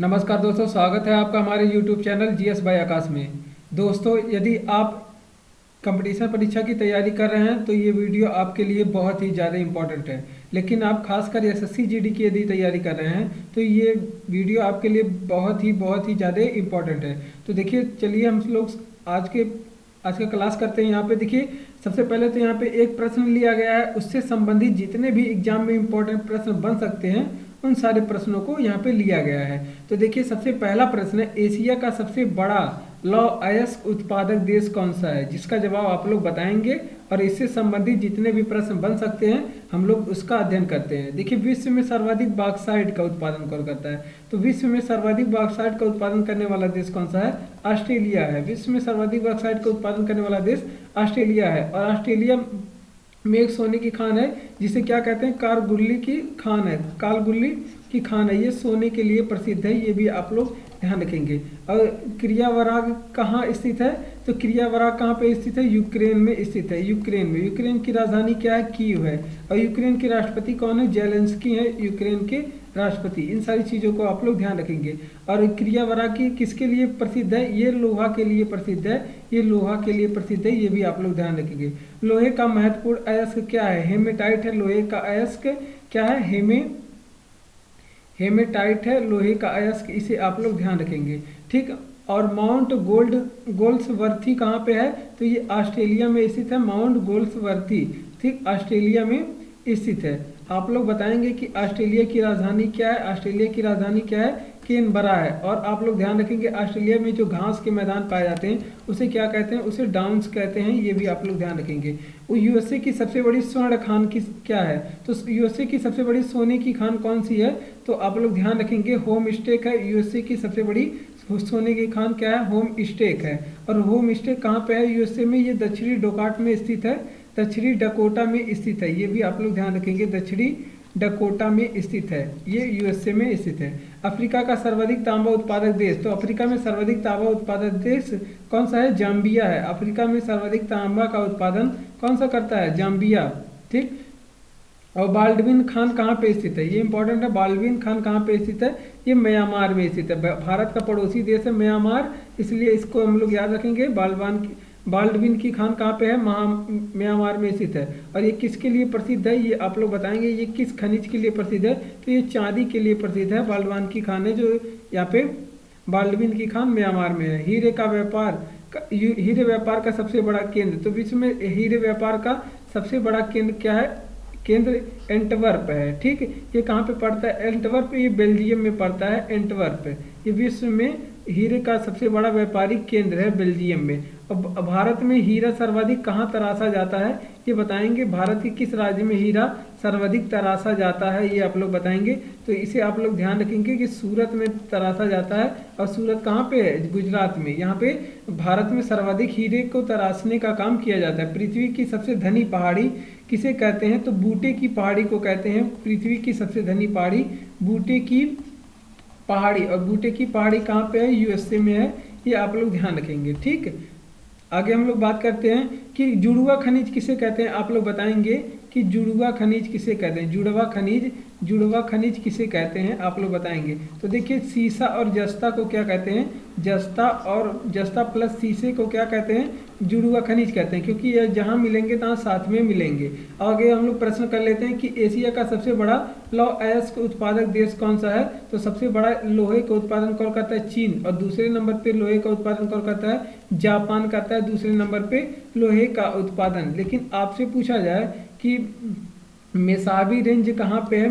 नमस्कार दोस्तों, स्वागत है आपका हमारे YouTube चैनल जीएस बाय आकाश में। दोस्तों, यदि आप कंपटीशन परीक्षा की तैयारी कर रहे हैं तो ये वीडियो आपके लिए बहुत ही ज़्यादा इम्पोर्टेंट है। लेकिन आप खासकर एसएससी जीडी की यदि तैयारी कर रहे हैं तो ये वीडियो आपके लिए बहुत ही ज़्यादा इम्पोर्टेंट है। तो देखिए, चलिए हम लोग आज का क्लास करते हैं। यहाँ पे देखिए, सबसे पहले तो यहाँ पे एक प्रश्न लिया गया है, उससे संबंधित जितने भी एग्जाम में इम्पोर्टेंट प्रश्न बन सकते हैं उन सारे प्रश्नों को यहाँ पे लिया गया है। तो देखिए, सबसे पहला प्रश्न है, एशिया का सबसे बड़ा लौह अयस्क उत्पादक देश कौन सा है, जिसका जवाब आप लोग बताएंगे और इससे संबंधित जितने भी प्रश्न बन सकते हैं हम लोग उसका अध्ययन करते हैं। देखिए, विश्व में सर्वाधिक बॉक्साइट का उत्पादन कौन करता है? तो विश्व में सर्वाधिक बॉक्साइट का उत्पादन करने वाला देश कौन सा है? ऑस्ट्रेलिया है। विश्व में सर्वाधिक बॉक्साइट का उत्पादन करने वाला देश ऑस्ट्रेलिया है। और ऑस्ट्रेलिया में एक सोने की खान है जिसे क्या कहते हैं? कालगुल्ली की खान है। कालगुल्ली की खान है, ये सोने के लिए प्रसिद्ध है, ये भी आप लोग ध्यान रखेंगे। और क्रियावराग कहाँ स्थित है? तो क्रियावराग कहाँ पे स्थित है? यूक्रेन में स्थित है। यूक्रेन में। यूक्रेन की राजधानी क्या है? कीव है। और यूक्रेन के राष्ट्रपति कौन है? जेलेंस्की है यूक्रेन के राष्ट्रपति। इन सारी चीज़ों को आप लोग ध्यान रखेंगे। और क्रियावराग की किसके लिए प्रसिद्ध है? ये लोहा के लिए प्रसिद्ध है। ये लोहा के लिए प्रसिद्ध है, ये भी आप लोग ध्यान रखेंगे। लोहे का महत्वपूर्ण अयस्क क्या है? हेमेटाइट है लोहे का अयस्क। क्या है? हेमेटाइट है लोहे का अयस्क, इसे आप लोग ध्यान रखेंगे। ठीक। और माउंट गोल्ड्सवर्थी कहाँ पे है? तो ये ऑस्ट्रेलिया में स्थित है। माउंट गोल्ड्सवर्थी, ठीक, ऑस्ट्रेलिया में स्थित है। आप लोग बताएंगे कि ऑस्ट्रेलिया की राजधानी क्या है? ऑस्ट्रेलिया की राजधानी क्या है? कैनबरा है। और आप लोग ध्यान रखेंगे, ऑस्ट्रेलिया में जो घास के मैदान पाए जाते हैं उसे क्या कहते हैं? उसे डाउन्स कहते हैं, ये भी आप लोग ध्यान रखेंगे। वो यूएसए की सबसे बड़ी स्वर्ण खान की क्या है? तो यूएसए की सबसे बड़ी सोने की खान कौन सी है? तो आप लोग ध्यान रखेंगे, होम स्टेक है। यूएसए की सबसे बड़ी सोने की खान क्या है? होम स्टेक है। और होम स्टेक कहाँ पे है यूएसए में? ये दक्षिणी डोकाट में स्थित है, दक्षिणी डकोटा में स्थित है, ये भी आप लोग ध्यान रखेंगे। दक्षिणी डकोटा में स्थित है, ये यूएसए में स्थित है। अफ्रीका का सर्वाधिक तांबा उत्पादक देश? तो अफ्रीका में सर्वाधिक तांबा उत्पादक देश कौन सा है? जाम्बिया है। अफ्रीका में सर्वाधिक तांबा का उत्पादन कौन सा करता है? जाम्बिया। ठीक। और बाल्डविन खान कहाँ पे स्थित है? ये इंपॉर्टेंट है। बाल्डविन खान कहाँ पे स्थित है? ये म्यांमार में स्थित है। भारत का पड़ोसी देश है म्यांमार, इसलिए इसको हम लोग याद रखेंगे। बाल्डविन की खान कहाँ पे है? म्यांमार में स्थित है। और ये किसके लिए प्रसिद्ध है? ये आप लोग बताएंगे। ये किस खनिज के लिए प्रसिद्ध है? तो ये चांदी के लिए प्रसिद्ध है। बाल्डवान की खान है जो यहाँ पे बाल्डविन की खान म्यांमार में है। हीरे व्यापार का सबसे बड़ा केंद्र? तो विश्व में हीरे व्यापार का सबसे बड़ा केंद्र क्या है? केंद्र एंटवर्प है। ठीक। ये कहाँ पे पड़ता है? एंटवर्प, ये बेल्जियम में पड़ता है। एंटवर्प, ये विश्व में हीरे का सबसे बड़ा व्यापारिक केंद्र है, बेल्जियम में। अब भारत में हीरा सर्वाधिक कहाँ तराशा जाता है? ये बताएंगे। भारत के किस राज्य में हीरा सर्वाधिक तराशा जाता है, ये आप लोग बताएंगे। तो इसे आप लोग ध्यान रखेंगे कि सूरत में तराशा जाता है। और सूरत कहाँ पे है? गुजरात में। यहाँ पे भारत में सर्वाधिक हीरे को तराशने का काम किया जाता है। पृथ्वी की सबसे धनी पहाड़ी किसे कहते हैं? तो बूटे की पहाड़ी को कहते हैं। पृथ्वी की सबसे धनी पहाड़ी बूटे की पहाड़ी। और बूटे की पहाड़ी कहाँ पे है? यूएसए में है, ये आप लोग ध्यान रखेंगे। ठीक। आगे हम लोग बात करते हैं कि जुड़वा खनिज किसे कहते हैं? आप लोग बताएंगे कि जुड़वा खनिज किसे कहते हैं? जुड़वा खनिज किसे कहते हैं? आप लोग बताएंगे। तो देखिए, सीसा और जस्ता को क्या कहते हैं? जस्ता प्लस सीसे को क्या कहते हैं? जुड़वा खनिज कहते हैं, क्योंकि ये जहाँ मिलेंगे तहाँ साथ में मिलेंगे। आगे हम लोग प्रश्न कर लेते हैं कि एशिया का सबसे बड़ा लौह अयस्क उत्पादक देश कौन सा है? तो सबसे बड़ा लोहे का उत्पादन कौन करता है? चीन। और दूसरे नंबर पे लोहे का उत्पादन कौन करता है? जापान करता है दूसरे नंबर पे लोहे का उत्पादन। लेकिन आपसे पूछा जाए कि मेसाबी रेंज कहाँ पे है?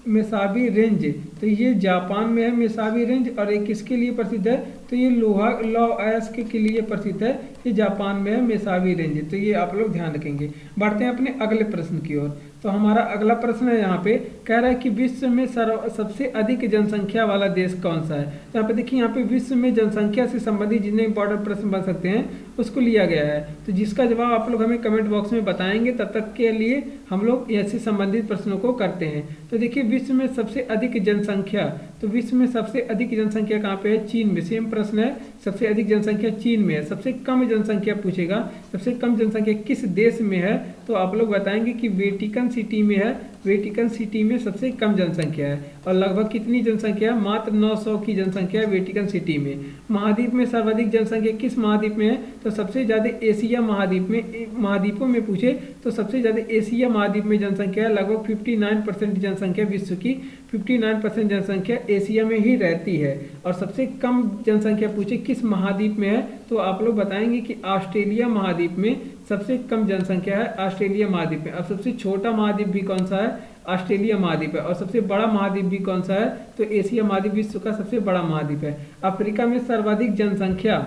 मेसाबी रेंज, तो ये जापान में है मेसाबी रेंज। और ये किसके लिए प्रसिद्ध है? तो ये लौह अयस्क के लिए प्रसिद्ध है, ये जापान में है मेसाबी रेंज। तो ये आप लोग ध्यान रखेंगे। बढ़ते हैं अपने अगले प्रश्न की ओर। तो हमारा अगला प्रश्न है, यहाँ पे कह रहा है कि विश्व में सबसे अधिक जनसंख्या वाला देश कौन सा है? तो यहाँ पे देखिए, यहाँ पे विश्व में जनसंख्या से संबंधित जितने इंपॉर्टेंट प्रश्न बन सकते हैं उसको लिया गया है। तो जिसका जवाब आप लोग हमें कमेंट बॉक्स में बताएंगे, तब तक के लिए हम लोग ऐसे संबंधित प्रश्नों को करते हैं। तो देखिए, विश्व में सबसे अधिक जनसंख्या, तो विश्व में सबसे अधिक जनसंख्या कहाँ पे है? चीन में। सेम प्रश्न है, सबसे अधिक जनसंख्या चीन में है। सबसे कम जनसंख्या पूछेगा, सबसे कम जनसंख्या किस देश में है? तो आप लोग बताएंगे कि वेटिकन सिटी में है, वेटिकन सिटी में सबसे कम जनसंख्या है। और लगभग कितनी जनसंख्या है? मात्र 900 की जनसंख्या है वेटिकन सिटी में। महाद्वीप में सर्वाधिक जनसंख्या किस महाद्वीप में है? तो सबसे ज़्यादा एशिया महाद्वीप में, महाद्वीपों में पूछे तो सबसे ज़्यादा एशिया महाद्वीप में जनसंख्या है। लगभग 59% जनसंख्या विश्व की 59% जनसंख्या एशिया में ही रहती है। और सबसे कम जनसंख्या पूछे किस महाद्वीप में है, तो आप लोग बताएंगे कि ऑस्ट्रेलिया महाद्वीप में सबसे कम जनसंख्या है, ऑस्ट्रेलिया महाद्वीप में। अब सबसे छोटा महाद्वीप भी कौन सा है? ऑस्ट्रेलिया महाद्वीप है। और सबसे बड़ा महाद्वीप भी कौन सा है? तो एशिया महाद्वीप विश्व का सबसे बड़ा महाद्वीप है। अफ्रीका में सर्वाधिक जनसंख्या,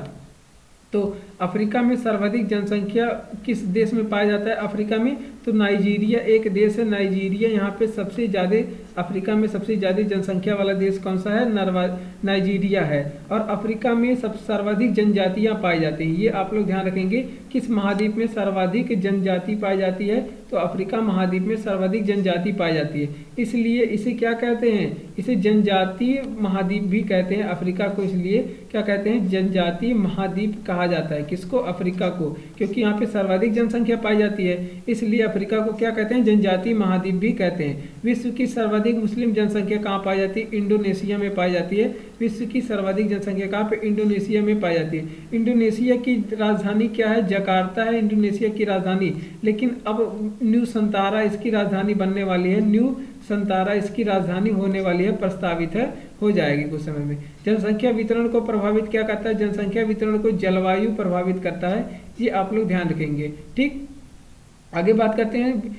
तो अफ्रीका में सर्वाधिक जनसंख्या किस देश में पाया जाता है? अफ्रीका में तो नाइजीरिया एक देश है, नाइजीरिया यहाँ पे सबसे ज़्यादा, अफ्रीका में सबसे ज़्यादा जनसंख्या वाला देश कौन सा है? नाइजीरिया है। और अफ्रीका में सब सर्वाधिक जनजातियाँ पाई जाती हैं। ये आप लोग ध्यान रखेंगे, किस महाद्वीप में सर्वाधिक जनजाति पाई जाती है? तो अफ्रीका महाद्वीप में सर्वाधिक जनजाति पाई जाती है, इसलिए इसे क्या कहते हैं? इसे जनजातीय महाद्वीप भी कहते हैं। अफ्रीका को इसलिए क्या कहते हैं? जनजातीय महाद्वीप कहा जाता है। किसको? अफ्रीका को, क्योंकि यहाँ पे सर्वाधिक जनसंख्या पाई जाती है, इसलिए अफ्रीका को क्या कहते हैं? जनजातीय महाद्वीप भी कहते हैं। विश्व की सर्वाधिक मुस्लिम जनसंख्या कहाँ पाई जाती है? इंडोनेशिया में पाई जाती है। विश्व की सर्वाधिक जनसंख्या कहाँ पे? इंडोनेशिया में पाई जाती है। इंडोनेशिया की राजधानी क्या है? जकार्ता है इंडोनेशिया की राजधानी, लेकिन अब न्यू संतारा इसकी राजधानी बनने वाली है। न्यू संतारा इसकी राजधानी होने वाली है, प्रस्तावित है, हो जाएगी कुछ समय में। जनसंख्या वितरण को प्रभावित क्या करता है? जनसंख्या वितरण को जलवायु प्रभावित करता है, ये आप लोग ध्यान रखेंगे। ठीक, आगे बात करते हैं।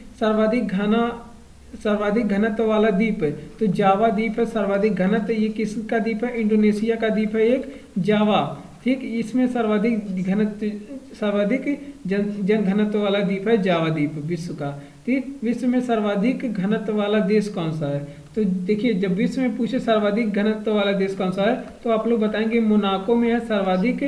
सर्वाधिक घनत्व वाला द्वीप है, तो जावा द्वीप है सर्वाधिक घनत्व। ये किसका द्वीप है? इंडोनेशिया का द्वीप है एक, जावा। ठीक, इसमें सर्वाधिक जन घनत्व वाला द्वीप है जावा द्वीप विश्व का। ठीक, विश्व में सर्वाधिक घनत्व वाला देश कौन सा है? तो देखिए, जब विश्व में पूछे सर्वाधिक घनत्व वाला देश कौन सा है, तो आप लोग बताएंगे मोनाको में है सर्वाधिक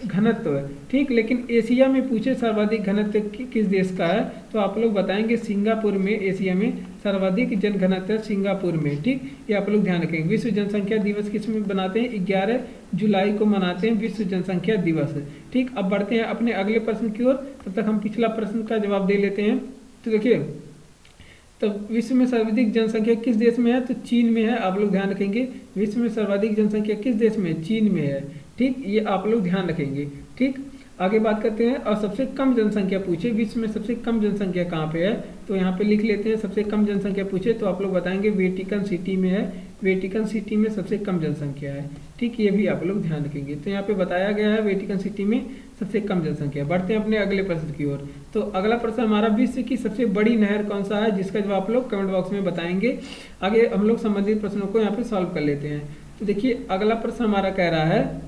घनत्व है। ठीक, लेकिन एशिया में पूछे सर्वाधिक घनत्व किस देश का है, तो आप लोग बताएंगे सिंगापुर में, एशिया में सर्वाधिक जन घनत्व सिंगापुर में। ठीक, ये आप लोग ध्यान रखेंगे। विश्व जनसंख्या दिवस किस में बनाते हैं? 11 जुलाई को मनाते हैं विश्व जनसंख्या दिवस। ठीक, अब बढ़ते हैं अपने अगले प्रश्न की ओर, तब तक हम पिछला प्रश्न का जवाब दे लेते हैं। तो देखिए, तो विश्व में सर्वाधिक जनसंख्या किस देश में है? तो चीन में है। आप लोग ध्यान रखेंगे, विश्व में सर्वाधिक जनसंख्या किस देश में है? चीन में है। ठीक, ये आप लोग ध्यान रखेंगे। ठीक, आगे बात करते हैं। और सबसे कम जनसंख्या पूछे, विश्व में सबसे कम जनसंख्या कहाँ पे है? तो यहाँ पे लिख लेते हैं। सबसे कम जनसंख्या पूछे तो आप लोग बताएंगे वेटिकन सिटी में है। वेटिकन सिटी में सबसे कम जनसंख्या है। ठीक, ये भी आप लोग ध्यान रखेंगे। तो यहाँ पे बताया गया है वेटिकन सिटी में सबसे कम जनसंख्या। बढ़ते हैं अपने अगले प्रश्न की ओर। तो अगला प्रश्न हमारा, विश्व की सबसे बड़ी नहर कौन सा है? जिसका जवाब आप लोग कमेंट बॉक्स में बताएंगे। आगे हम लोग संबंधित प्रश्नों को यहाँ पे सॉल्व कर लेते हैं। तो देखिए, अगला प्रश्न हमारा कह रहा है,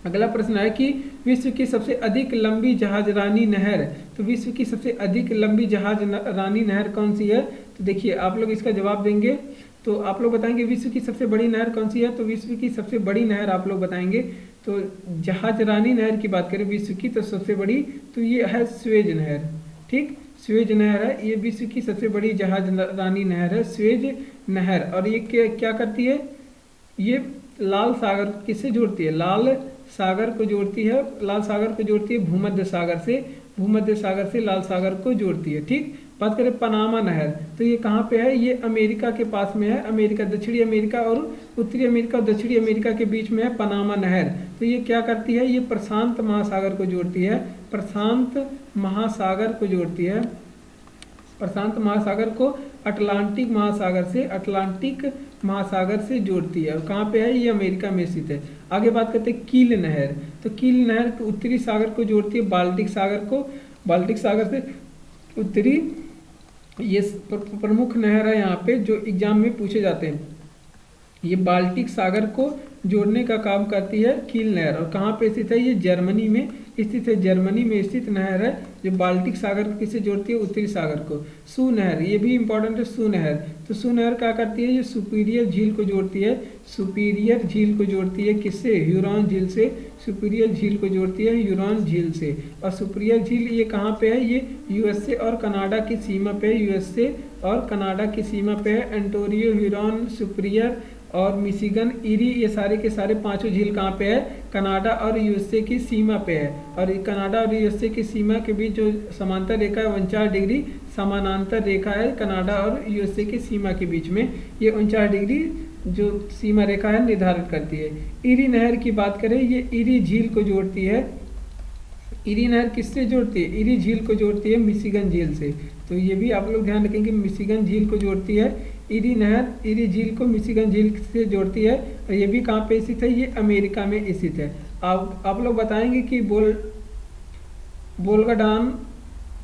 अगला प्रश्न है कि विश्व की सबसे अधिक लंबी जहाजरानी नहर, तो विश्व की सबसे अधिक लंबी जहाजरानी नहर कौन सी है? तो देखिए, आप लोग इसका जवाब देंगे। तो आप लोग बताएंगे विश्व की सबसे बड़ी नहर कौन सी है? तो विश्व की सबसे बड़ी नहर आप लोग बताएंगे। तो जहाजरानी नहर की बात करें विश्व की, तो सबसे बड़ी तो ये है स्वेज नहर। ठीक, स्वेज नहर है, ये विश्व की सबसे बड़ी जहाजरानी नहर है, स्वेज नहर। और ये क्या करती है? ये लाल सागर किससे जोड़ती है? लाल सागर को जोड़ती है, लाल सागर को जोड़ती है भूमध्य सागर से, भूमध्य सागर से लाल सागर को जोड़ती है। ठीक, बात करें पनामा नहर, तो ये कहाँ पे है? ये अमेरिका के पास में है, अमेरिका, दक्षिणी अमेरिका और उत्तरी अमेरिका और दक्षिणी अमेरिका के बीच में है पनामा नहर। तो ये क्या करती है? ये प्रशांत महासागर को जोड़ती है, प्रशांत महासागर को जोड़ती है, प्रशांत महासागर को अटलांटिक महासागर से जोड़ती है। और कहाँ पे है? ये अमेरिका में स्थित है। आगे बात करते हैं कील नहर, तो कील नहर उत्तरी सागर को जोड़ती है बाल्टिक सागर को, बाल्टिक सागर से उत्तरी, ये प्रमुख नहर है यहाँ पे जो एग्जाम में पूछे जाते हैं। ये बाल्टिक सागर को जोड़ने का काम करती है कील नहर। और कहाँ पे स्थित है? ये जर्मनी में स्थित है, जर्मनी में स्थित नहर है जो बाल्टिक सागर को किससे जोड़ती है? उत्तरी सागर को। सू नहर, ये भी इंपॉर्टेंट है, सू नहर। तो सू नहर क्या करती है? ये सुपीरियर झील को जोड़ती है, सुपीरियर झील को जोड़ती है किससे? ह्यूरॉन झील से, सुपीरियर झील को जोड़ती है ह्यूरॉन झील से। और सुपीरियर झील ये कहाँ पे है? ये यूएसए और कनाडा की सीमा पे, यूएसए और कनाडा की सीमा पे है। एंटोरियो, ह्यूरॉन, सुपीरियर और मिशिगन, इरी, ये सारे के सारे पांचों झील कहाँ पे है? कनाडा और यूएसए की सीमा पे है। और कनाडा और यूएसए की सीमा के बीच जो समांतर रेखा है 49 डिग्री समानांतर रेखा है कनाडा और यूएसए की सीमा के बीच में। ये 49 डिग्री जो सीमा रेखा है निर्धारित करती है। इरी नहर की बात करें, ये इरी झील को जोड़ती है। इरी नहर किससे जोड़ती है? इरी झील को जोड़ती है मिशिगन झील से। तो ये भी आप लोग ध्यान रखेंगे, मिशिगन झील को जोड़ती है इरी नहर। इरी झील को मिशिगन झील से जोड़ती है। और ये भी कहाँ पे स्थित है? ये अमेरिका में स्थित है। आप लोग बताएंगे कि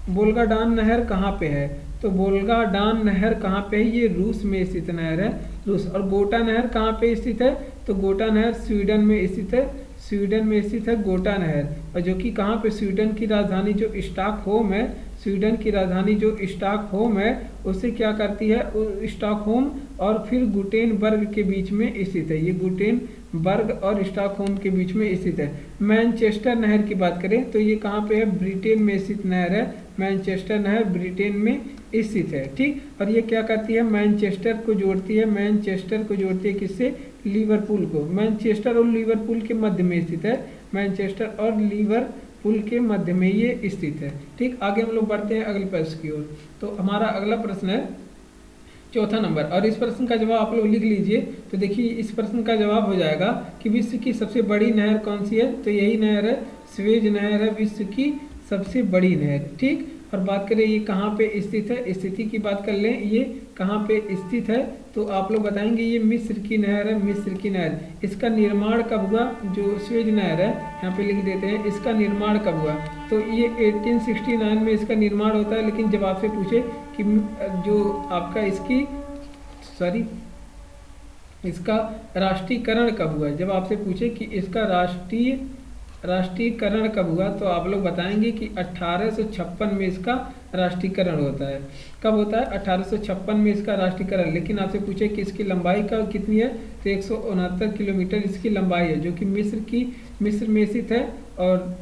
बोल्गाडान नहर कहाँ पे है? तो बोल्गाडान नहर कहाँ पे है? ये रूस में स्थित नहर है, रूस। और गोटा नहर कहाँ पे स्थित है? तो गोटा नहर स्वीडन में स्थित है, स्वीडन में स्थित है गोटा नहर। और जो कि कहाँ पे? स्वीडन की राजधानी जो स्टॉकहोम है, स्वीडन की राजधानी जो स्टॉकहोम है उसे क्या करती है? स्टॉकहोम और फिर गुटेनबर्ग के बीच में स्थित है। ये गुटेनबर्ग और स्टॉकहोम के बीच में स्थित है। मैनचेस्टर नहर की बात करें तो ये कहाँ पे है? ब्रिटेन में स्थित नहर है। मैनचेस्टर नहर ब्रिटेन में स्थित है, ठीक। और ये क्या करती है? मैनचेस्टर को जोड़ती है, मैनचेस्टर को जोड़ती है किससे? लिवरपूल को। मैनचेस्टर और लिवरपूल के मध्य में स्थित है, मैनचेस्टर और लिवरपूल के मध्य में ये स्थित है, ठीक। आगे हम लोग बढ़ते हैं अगले प्रश्न की ओर। तो हमारा अगला प्रश्न है चौथा नंबर, और इस प्रश्न का जवाब आप लोग लिख लीजिए। तो देखिए इस प्रश्न का जवाब हो जाएगा कि विश्व की सबसे बड़ी नहर कौन सी है? तो यही नहर है, स्वेज नहर है विश्व की सबसे बड़ी नहर, ठीक। और बात करें ये कहाँ पे स्थित है, स्थिति की बात कर लें, ये कहाँ पे स्थित है? तो आप लोग बताएंगे ये मिस्र की नहर है, मिस्र की नहर। इसका निर्माण कब हुआ? जो स्वेज नहर है यहाँ पे लिख देते हैं, इसका निर्माण कब हुआ? तो ये 1869 में इसका निर्माण होता है। लेकिन जब आपसे पूछे कि जो आपका इसका राष्ट्रीयकरण कब हुआ, जब आपसे पूछे कि इसका राष्ट्रीयकरण कब हुआ, तो आप लोग बताएंगे कि 1856 में इसका राष्ट्रीयकरण होता है। कब होता है? 1856 में इसका राष्ट्रीयकरण। लेकिन आपसे पूछे कि इसकी लंबाई का कितनी है, तो 169 किलोमीटर इसकी लंबाई है, जो कि मिस्र में स्थित है। और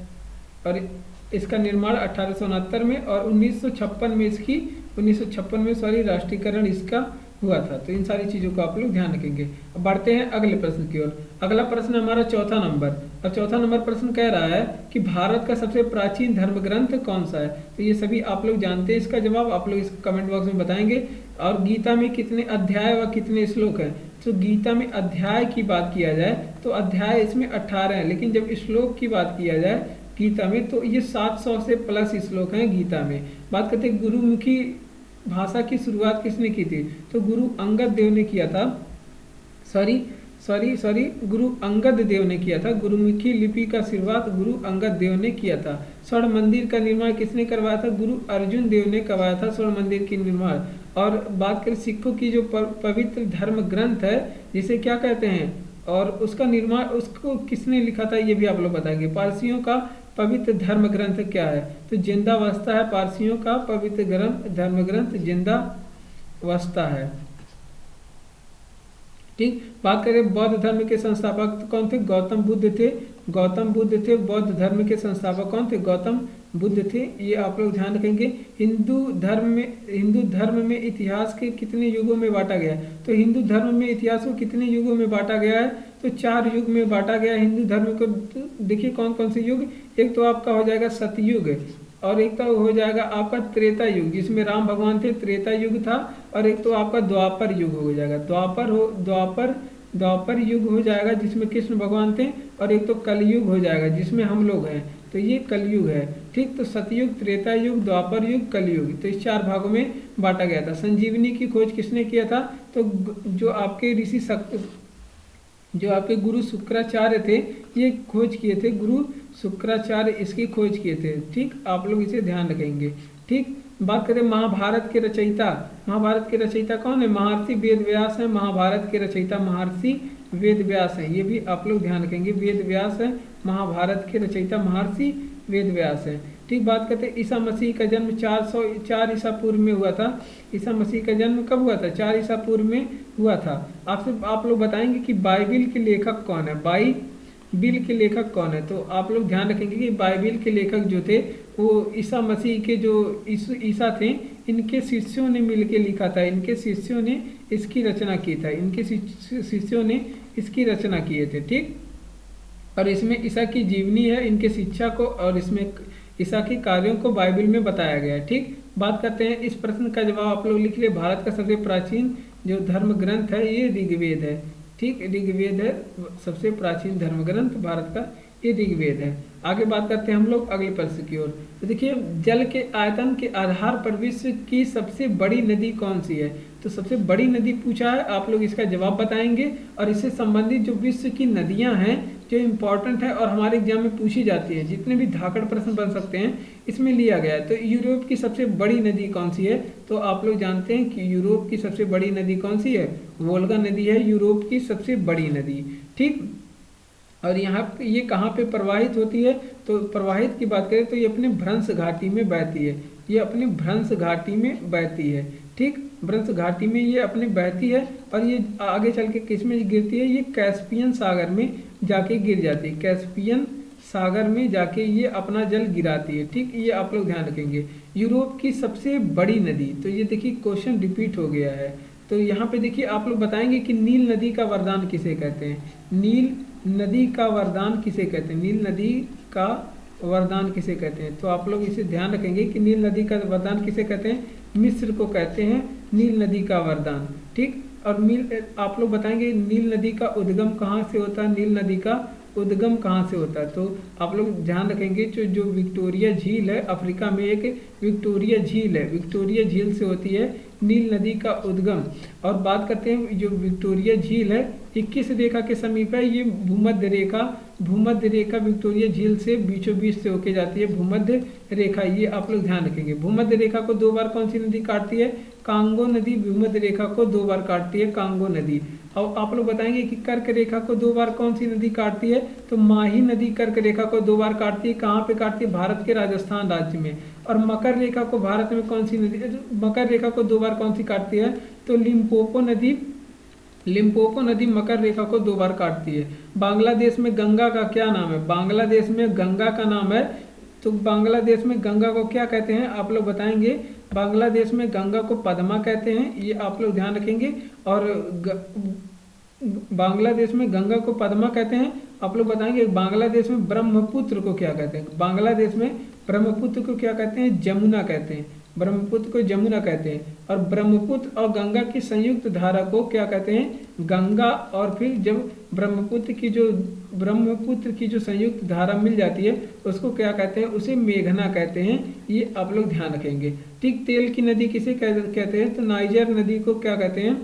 इसका निर्माण 1869 में और 1956 में राष्ट्रीयकरण इसका हुआ था। तो इन सारी चीज़ों को आप लोग ध्यान रखेंगे। अब बढ़ते हैं अगले प्रश्न की ओर। अगला प्रश्न हमारा चौथा नंबर, और चौथा नंबर प्रश्न कह रहा है कि भारत का सबसे प्राचीन धर्म ग्रंथ कौन सा है? तो ये सभी आप लोग जानते हैं, इसका जवाब आप लोग इस कमेंट बॉक्स में बताएंगे। और गीता में कितने अध्याय व कितने श्लोक हैं? तो गीता में अध्याय की बात किया जाए तो अध्याय इसमें 18 है, लेकिन जब श्लोक की बात किया जाए गीता में तो ये 700 से प्लस श्लोक हैं गीता में। बात करते हैं गुरुमुखी भाषा की शुरुआत किसने की थी? तो गुरु अंगद देव ने किया था। गुरु अंगद देव ने किया था। गुरुमुखी लिपि का शुरुआत गुरु अंगद देव ने किया था। स्वर्ण मंदिर का निर्माण किसने करवाया था? गुरु अर्जुन देव ने करवाया था स्वर्ण मंदिर की निर्माण। और बात करें सिखों की जो पवित्र धर्म ग्रंथ है जिसे क्या कहते हैं, और उसका निर्माण उसको किसने लिखा था ये भी आप लोग बताएंगे। पारसियों का पवित्र धर्म ग्रंथ क्या है? तो जिंदावस्था है। पारसियों का पवित्र धर्म ग्रंथ जिंदावस्था है, ठीक। बात करें बौद्ध धर्म के संस्थापक कौन थे? गौतम बुद्ध थे। गौतम बुद्ध थे। बौद्ध धर्म के संस्थापक कौन थे? गौतम बुद्ध थे। ये आप लोग ध्यान रखेंगे। हिंदू धर्म में इतिहास के कितने युगों में बांटा गया है? तो हिंदू धर्म में इतिहास को कितने युगों में बांटा गया है? तो 4 युग में बांटा गया है हिंदू धर्म को। तो देखिए कौन कौन से युग, एक तो आपका हो जाएगा सतयुग, और एक तो हो जाएगा आपका त्रेता युग जिसमें राम भगवान थे, त्रेता युग था। और एक तो आपका द्वापर युग हो जाएगा, द्वापर युग हो जाएगा जिसमें कृष्ण भगवान थे। और एक तो कलयुग हो जाएगा जिसमें हम लोग हैं, तो ये कलयुग है, ठीक। तो सतयुग, त्रेता युग, द्वापर युग, कलयुग, तो इस 4 भागों में बांटा गया था। संजीवनी की खोज किसने किया था? तो जो आपके गुरु शुक्राचार्य थे ये खोज किए थे, गुरु शुक्राचार्य इसकी खोज किए थे, ठीक। आप लोग इसे ध्यान रखेंगे, ठीक। बात करें महाभारत के रचयिता कौन है? महर्षि वेद व्यास है। महाभारत के रचयिता महर्षि वेद व्यास है, ये भी आप लोग ध्यान रखेंगे। वेद व्यास है, महाभारत के रचयिता महर्षि वेद व्यास है, ठीक। बात करते हैं ईसा मसीह का जन्म 404 ईसा पूर्व में हुआ था। ईसा मसीह का जन्म कब हुआ था? 4 ईसा पूर्व में हुआ था। आप लोग बताएंगे कि बाइबिल के लेखक कौन है? बाइबिल के लेखक कौन है? तो आप लोग ध्यान रखेंगे कि बाइबिल के लेखक जो थे वो ईसा मसीह के जो ईसा थे इनके शिष्यों ने मिलकर लिखा था, इनके शिष्यों ने इसकी रचना की था, इनके शिष्यों ने इसकी रचना किए थे, ठीक। और इसमें ईसा की जीवनी है, इनके शिक्षा को और इसमें ईसा के कार्यों को बाइबिल में बताया गया है, ठीक। बात करते हैं इस प्रश्न का जवाब आप लोग लिख ले। भारत का सबसे प्राचीन जो धर्म ग्रंथ है ये ऋग्वेद है। ठीक, ऋग्वेद है सबसे प्राचीन धर्म ग्रंथ भारत का, ये ऋग्वेद है। आगे बात करते हैं हम लोग अगले प्रश्न की ओर। तो देखिए, जल के आयतन के आधार पर विश्व की सबसे बड़ी नदी कौन सी है? तो सबसे बड़ी नदी पूछा है, आप लोग इसका जवाब बताएंगे और इससे संबंधित जो विश्व की नदियां हैं जो इम्पोर्टेंट है और हमारे एग्जाम में पूछी जाती है, जितने भी धाकड़ प्रश्न बन सकते हैं इसमें लिया गया है। तो यूरोप की सबसे बड़ी नदी कौन सी है? तो आप लोग जानते हैं कि यूरोप की सबसे बड़ी नदी कौन सी है? वोल्गा नदी है यूरोप की सबसे बड़ी नदी। ठीक, और यहाँ ये कहाँ पे प्रवाहित होती है? तो प्रवाहित की बात करें तो ये अपने भ्रंश घाटी में बहती है, ये अपनी भ्रंश घाटी में बहती है। ठीक, भ्रंश घाटी में ये अपने बहती है और ये आगे चल के किस में गिरती है? ये कैस्पियन सागर में जाके गिर जाती है, कैस्पियन सागर में जाके ये अपना जल गिराती है। ठीक, ये आप लोग ध्यान रखेंगे। यूरोप की सबसे बड़ी नदी, तो ये देखिए क्वेश्चन रिपीट हो गया है। तो यहाँ पे देखिए आप लोग बताएंगे कि नील नदी का वरदान किसे कहते हैं? नील नदी का वरदान किसे कहते हैं? नील नदी का वरदान किसे कहते हैं? तो आप लोग इसे ध्यान रखेंगे कि नील नदी का वरदान किसे कहते हैं? मिस्र को कहते हैं नील नदी का वरदान। ठीक, और आप लोग बताएंगे नील नदी का उद्गम कहाँ से होता है? नील नदी का उद्गम कहाँ से होता है? तो आप लोग ध्यान रखेंगे जो विक्टोरिया झील है, अफ्रीका में एक विक्टोरिया झील है, विक्टोरिया झील से होती है नील नदी का उद्गम। और बात करते हैं जो विक्टोरिया झील है ये किस रेखा के समीप है? ये भूमध्य रेखा विक्टोरिया झील से बीचों बीच से होके जाती है भूमध्य रेखा। ये आप लोग ध्यान रखेंगे। भूमध्य रेखा को 2 बार कौन सी नदी काटती है? कांगो नदी भूमध्य रेखा को 2 बार काटती है, कांगो नदी। और आप लोग बताएंगे कि कर्क रेखा को 2 बार कौन सी नदी काटती है? तो माही नदी कर्क रेखा को 2 बार काटती है। कहाँ पे काटती है? भारत के राजस्थान राज्य में। और मकर रेखा को भारत में कौन सी नदी, मकर रेखा को 2 बार कौन सी काटती है? तो लिम्पोपो नदी मकर रेखा को 2 बार काटती है। बांग्लादेश में गंगा का क्या नाम है? बांग्लादेश में गंगा का नाम है, तो बांग्लादेश में गंगा को क्या कहते हैं? आप लोग बताएंगे। बांग्लादेश में गंगा को पद्मा कहते हैं, ये आप लोग ध्यान रखेंगे। और बांग्लादेश में गंगा को पद्मा कहते हैं। आप लोग बताएंगे बांग्लादेश में ब्रह्मपुत्र को क्या कहते हैं? बांग्लादेश में ब्रह्मपुत्र को क्या कहते हैं? जमुना कहते हैं, ब्रह्मपुत्र को जमुना कहते हैं। और ब्रह्मपुत्र और गंगा की संयुक्त धारा को क्या कहते हैं? गंगा। और फिर जब ब्रह्मपुत्र की जो संयुक्त धारा मिल जाती है उसको क्या कहते हैं? उसे मेघना कहते हैं, ये आप लोग ध्यान रखेंगे। ठीक, तेल की नदी किसे कहते हैं? तो नाइजर नदी को क्या कहते हैं?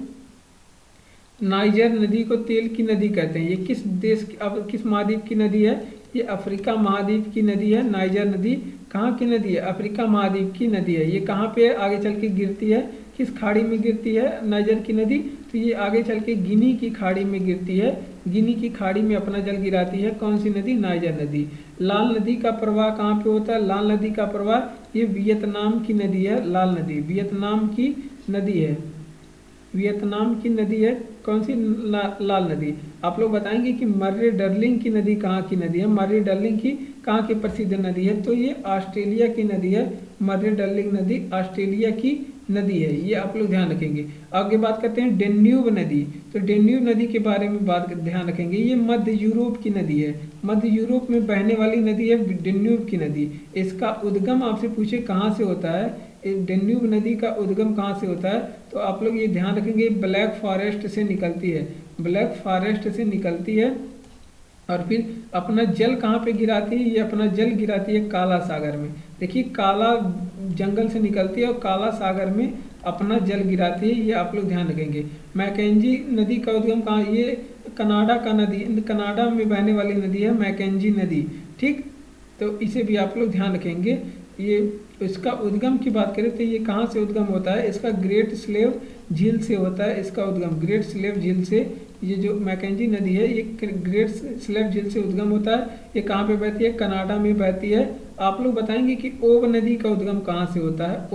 नाइजर नदी को तेल की नदी कहते हैं। ये किस देश अब किस महाद्वीप की नदी है? ये अफ्रीका महाद्वीप की नदी है। नाइजर नदी कहाँ की नदी है? अफ्रीका महाद्वीप की नदी है। ये कहाँ पे आगे चल के गिरती है? किस खाड़ी में गिरती है नाइजर की नदी? तो ये आगे चल के गिनी की खाड़ी में गिरती है, गिनी की खाड़ी में अपना जल गिराती है। कौन सी नदी? नाइजर नदी। लाल नदी का प्रवाह कहाँ पे होता है? लाल नदी का प्रवाह ये वियतनाम की नदी है। लाल नदी वियतनाम की नदी है, वियतनाम की नदी है। कौन सी? लाल नदी। आप लोग बताएंगे कि मर्रे डर्लिंग की नदी कहाँ की नदी है? मर्रे डर्लिंग की कहाँ की प्रसिद्ध नदी है? तो ये ऑस्ट्रेलिया की नदी है। मर्रे डर्लिंग नदी ऑस्ट्रेलिया की नदी है, ये आप लोग ध्यान रखेंगे। आगे बात करते हैं डेन्यूब नदी। तो डेन्यूब नदी के बारे में ध्यान रखेंगे। ये मध्य यूरोप की नदी है, मध्य यूरोप में बहने वाली नदी है डेन्यूब की नदी। इसका उद्गम आपसे पूछे कहाँ से होता है? डेन्यूब नदी का उद्गम कहाँ से होता है? तो आप लोग ये ध्यान रखेंगे ब्लैक फॉरेस्ट से निकलती है, ब्लैक फॉरेस्ट से निकलती है। और फिर अपना जल कहाँ पे गिराती है? ये अपना जल गिराती है काला सागर में। देखिए काला जंगल से निकलती है और काला सागर में अपना जल गिराती है, ये आप लोग ध्यान रखेंगे। मैकेंजी नदी का उद्गम कहाँ? ये कनाडा का नदी, कनाडा में बहने वाली नदी है मैकेंजी नदी। ठीक, तो इसे भी आप लोग ध्यान रखेंगे। ये इसका उद्गम की बात करें तो ये कहाँ से उद्गम होता है? इसका ग्रेट स्लेव झील से होता है इसका उद्गम, ग्रेट स्लेव झील से। ये जो मैकेंजी नदी है ये ग्रेट स्लेव झील से उद्गम होता है। ये कहाँ पे बहती है? कनाडा में बहती है। आप लोग बताएंगे कि ओब नदी का उद्गम कहाँ से होता है?